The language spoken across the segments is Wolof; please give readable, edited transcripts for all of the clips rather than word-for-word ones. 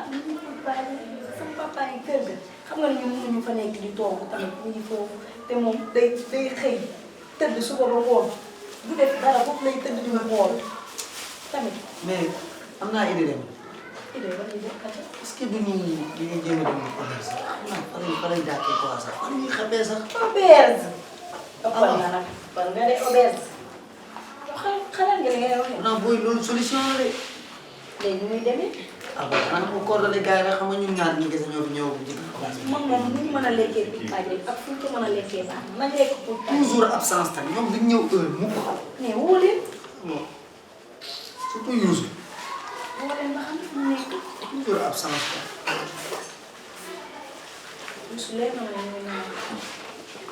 sama papa yi kër ga xam nga ne ñun mënuñu fa nekk di toog tamit ñu ngi foofu te moom day xëy tëdd suba ba ngoon du def dara foofu lay tëdd di xool tamit. mais am naa idée dem. idée wala idée kàcce. est-ce que du ñu jéem a dem commerce fa lay jàkkee quoi sax fan ñuy xamee sax. auberge. ëppal nga nag ëppal nga de auberge. xalaat nga li ngay waxee. non booy loolu solution la de. léegi muy demee. ah bon xanaa mu coordonné gars yi rek xam nga ñun ñaar ñu ngi ñëw fi ñëw ci moom moom nu ñu mën a lekkee pour taaj rek ak fu ñu ko mën a lekkee baax nañ lekk pour taaj. toujours absence tamit ñoom duñ ñëw heure mu ko. mais woo leen. non surtout Youssou. woo leen ba xam fu mu nekk. toujours absence quoi. Youssou leen na ma ne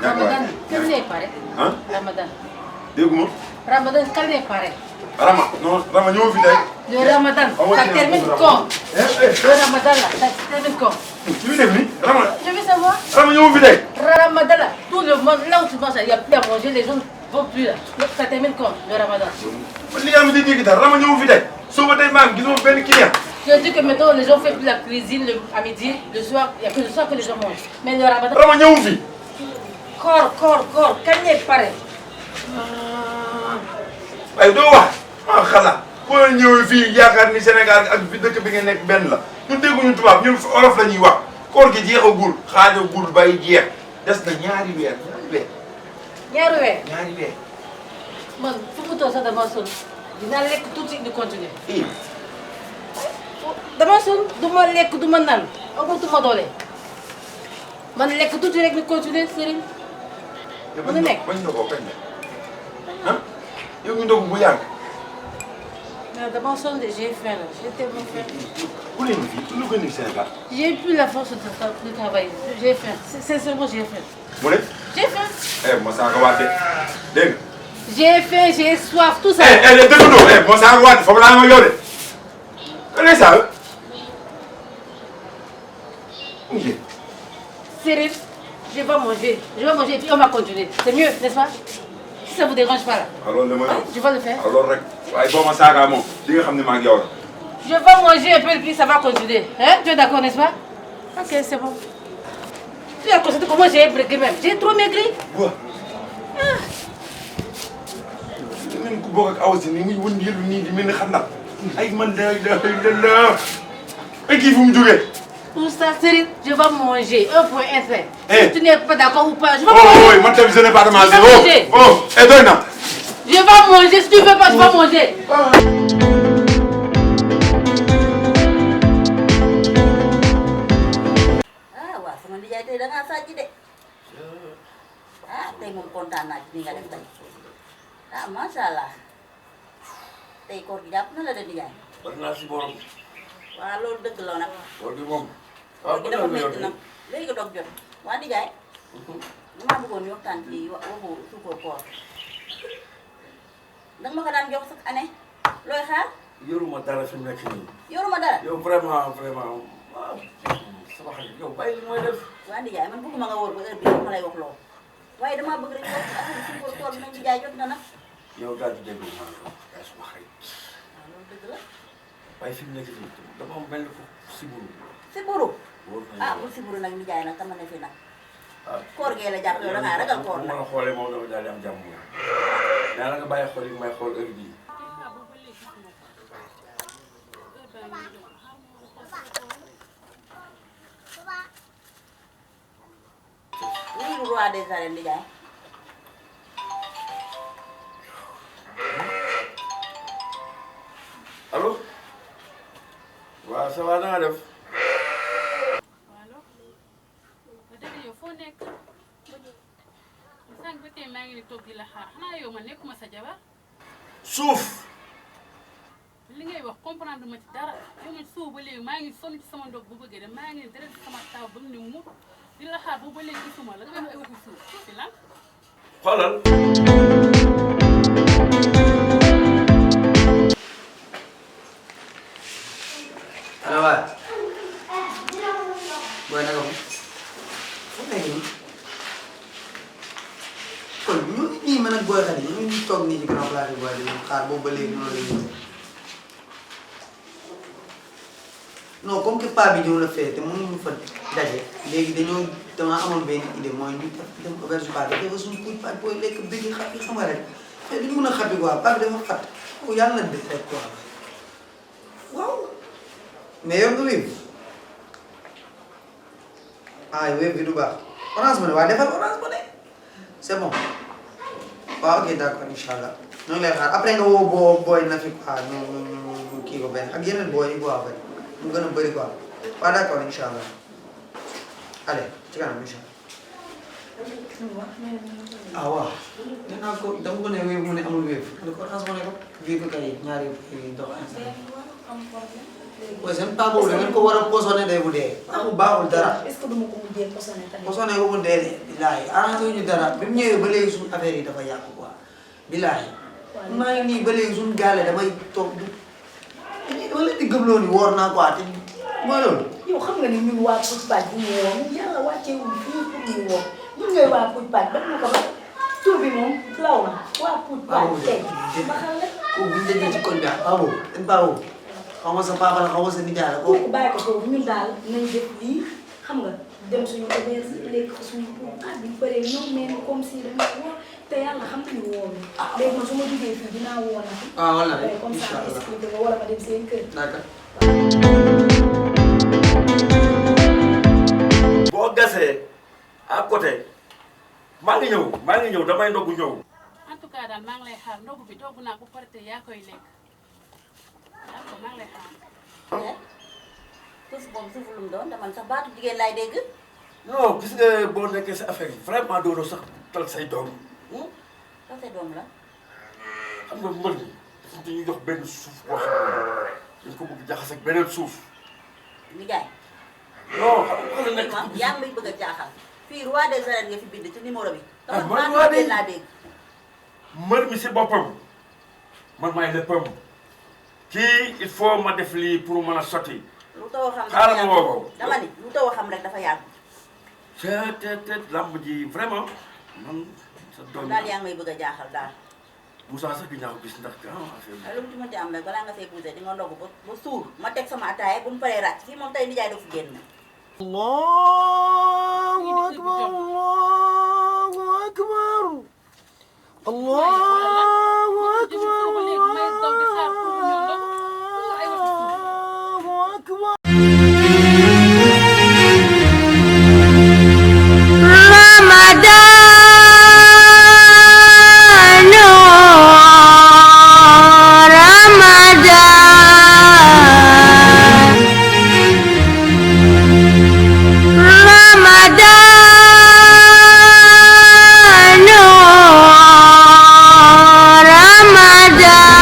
Ramadan, kañ lay pare. ah Ramadan. dégguma. Ramadan kañ lay pare. Rama non Rama ñëw fi tey. Le Ramadan, ça termine quand? Le Ramadan là, ça termine quand? ci bi def ni Rama. Je veux savoir. Rama ñëw fi tey. Ramadan là, tout le monde, là où tu manges, il y a plus à manger, les gens ne vont plus là. Ça termine quand, le Ramadan? man li nga xam ne dégg daal Rama ñëw fi tey. suba tey maa ngi gisuma benn client. Je dis que maintenant les gens font plus la cuisine à midi, le soir, il n'y a que le soir que les gens mangent. Mais le Ramadan. Rama ñëw fi. Corps, kañ lay pare. waaye doo wax ah xalaat boo ñëwee fii yaakaar ni Sénégal ak fi dëkk bi nga nekk benn la ñun dégguñu tubaab ñun olof la ñuy wax koor gi jeexagul xaajagul bay jeex des na ñaari weer. ñaari weer. man fu mu toll sax dama sonn dinaa lekk tuuti di continuer. dama sonn du ma lekk du ma naan amatuma doole man lekk tuuti rek di continuer Serigne. mën na nekk bañ na koo kañ la ah yow ñu ndogu bu yàgg. mais dama sonn de j'ai faim là j'ai tellement faim. ku leen fii lu gën a Sénégal. j'ai plus la force de travailler j'ai faim sincèrement j'ai faim. mu ne. j'ai faim. ma saaga waat de dégg nga. j'ai faim j'ai soif tout ça. dëgg ma saaga waat foofu laa ma yow de. kan lay saaga. Serigne, je vais manger et puis on va continuer. C'est mieux, n'est-ce pas? Si ça vous dérange pas là. alors dama je vais le faire. alors rek waaye boo ma saaga moom di nga xam ne maa ngi yow la. Je vais manger un peu et puis ça va continuer. Hein? Tu es d'accord, n'est-ce pas? Ok, c'est bon. Tu as constaté comment j'ai maigri même. J'ai trop maigri. waaw. dinañ ko bokk ak aw si ni muy wëndeelu nii di mel ni xam na ay man de ay kii fu mu jógee. Tout ça, Serigne, je vais manger. Un point, un fait. Eh. Si tu n'es pas d'accord ou pas, je vais manger. manger. Oui, moi, je n'ai pas de manger. Manger. Et toi, non. Je vais manger. Si tu veux pas, je vais manger. Ah, waaw sama nijaay tey da ngaa sàcc de. Ah, tey moom kontaan naa ci ni nga def tey. Ah, macha allah. Tey koor gi jàpp na la de nijaay. bari naa si borom. waaw loolu dëgg la nag. koor gi moom. koor gi dafa métti nag léegi dog jot. waa nijaay. damaa bëggoon ñu waxtaan ci waxu suukar koor. danga ma ko daan jox chaque année. looy xaar. yoruma dara fi mu nekk nii. yoruma dara. yow vraiment waaw. sama xarit yow bàyyi li mooy def. waa nijaay man bëgguma nga wóor ba heure bii ma lay wax loolu. waaye damaa bëgg rek wax affaire suukar koor bi nag nijaay jot na nag. yow daal di déglu maa ngi yaay sama xarit. waaw loolu dëgg la. waaye fi mu nekk nii dama am benn siburu. siburu. wóor na ah bu siburu nag nijaay nag tama ne fi nag. ah koor gee la jàpp yow da ngaa ragal koor bu nag. ma la xoolee moom dama daal di am jàmm moom. nee na nga bàyyi xool yi may xool heure bii. lii du roi des arènes nijaay. allo. waaw ça va na nga def. allo dëgg yow foo nekk sànq ba tey maa ngi ni toog di la xaar xanaa yow ma nekkuma sa jabar suuf. li ngay wax comprendre ma ci dara yow man suuf ba léegi maa ngi sonn ci sama ndog bu bëggee dem maa ngi ne dara ci sama taw ba mu ne mu di la xaar boobu ba léegi gisuma la nga wax ay waxi suuf ci lan xoolal. allo waay booy naka mu fu nekk nii kon ñu ngi nii man ak booy xale yi ñu ngi toog nii ci grand place bi booy di xaar boobu ba léegi noonu la ñuy non comme que paa bi ñëw na fee te mënuñu fa daje léegi damaa amoon benn idée mooy ñu dem auberge paa bi dafa suñu puuj paa booy lekk bëgg xappi xam nga rek te duñu mën a xappi quoi paa bi dafa xat ko yàlla na def rek quoi waaw mais yor nga wéeb ah wéeb bi du baax orange money waaye defal orange money c'est bon waaw ok d'accord incha allah ñoo ngi lay xaar après nga woo booy na fi quoi ñu kii ko benn ak yeneen booy yi quoi mu gën a bëri quoi waaw d'accord incha allah allez ci kanam incha allah ah waaw nee naa ko dama ko ne wéeb mu ne amul wéeb ne ko orange money ko bii ko kay ñaari dox waaye seen paa boobu da ngeen ko war a posone day bu dee paa bu baaxul dara est-ce que duma ko mujjee posone tamit. posone ko mu dee de billaahi arrangé wuñu dara bi mu ñëwee ba léegi suñu affaire yi dafa yàqu quoi billaahi maa ngi nii ba léegi suñu gaale damay toog du dama leen di gëmloo ni woor naa quoi te mooy loolu yow xam nga ni ñun waa Pout Pac bu ñu woo ñun yàlla wàccee wuñ fii pour ñu woo ñun ñooy waa Pout Pac ba ñu ko ba tur bi moom law na waa Pout Pac tey ma xam la ko buñu dajee ci koñ bi ah paa boobu seen paa boobu xaw ma sa papa la xaw ma sa nijaay la kooku bàyyi ko foofu ñun daal nañ def lii xam nga dem suñu auberge léegi ko suñu bi ñu bëree ñoom mais comme si dama woo te yàlla xam nañu woo mi léegi man su ma jugee fii dinaa woo na fi wala comme ça incha allah expliqué nga wala ma dem seen kër d'accord boo gasee à côté maa ngi ñëw damay ndogu ñëw. en tout cas daal maa ngi lay xaar ndogu bi togg naa ko pare te yaa koy lekk d'accord maa ngi lay xaar. suuf boobu suuf lu mu doon dama sax baatu jigéen laay dégg. non gis nga boo nekkee sa affaire yi vraiment doonoo sax tal say doom. sax say doom la. xam nga mbër mi dafa ñuy jox benn suuf boo xam ne dañ ko bëgg jaxase ak beneen suuf. nijaay. non xam nga la nekk ma yaa ngi may bëgg a jaaxal. fii roi des arènes nga fi bind ci numéro bi. ah dama man baatu jigéen laa dégg. mbër mi si boppam man maay léppam kii il faut ma def lii pour mën a sotti. lu taw xam xaaral ma woo ko. dama ni lu taw xam rek dafa yàgg. te làmb ji vraiment man sa doom daal yaa ngi may bëgg a jaaxal daal. Moussa sax gi ñaa ko gis ndax affaire waaye lu mu ci mënti am rek balaa nga see poussé di nga ndogu ba suur ma teg sama ataaya bu ñu paree ràcc fii moom tey nijaay du fi génn. Allahu akbar Allahu akbar Allahu akbar Allahu akbar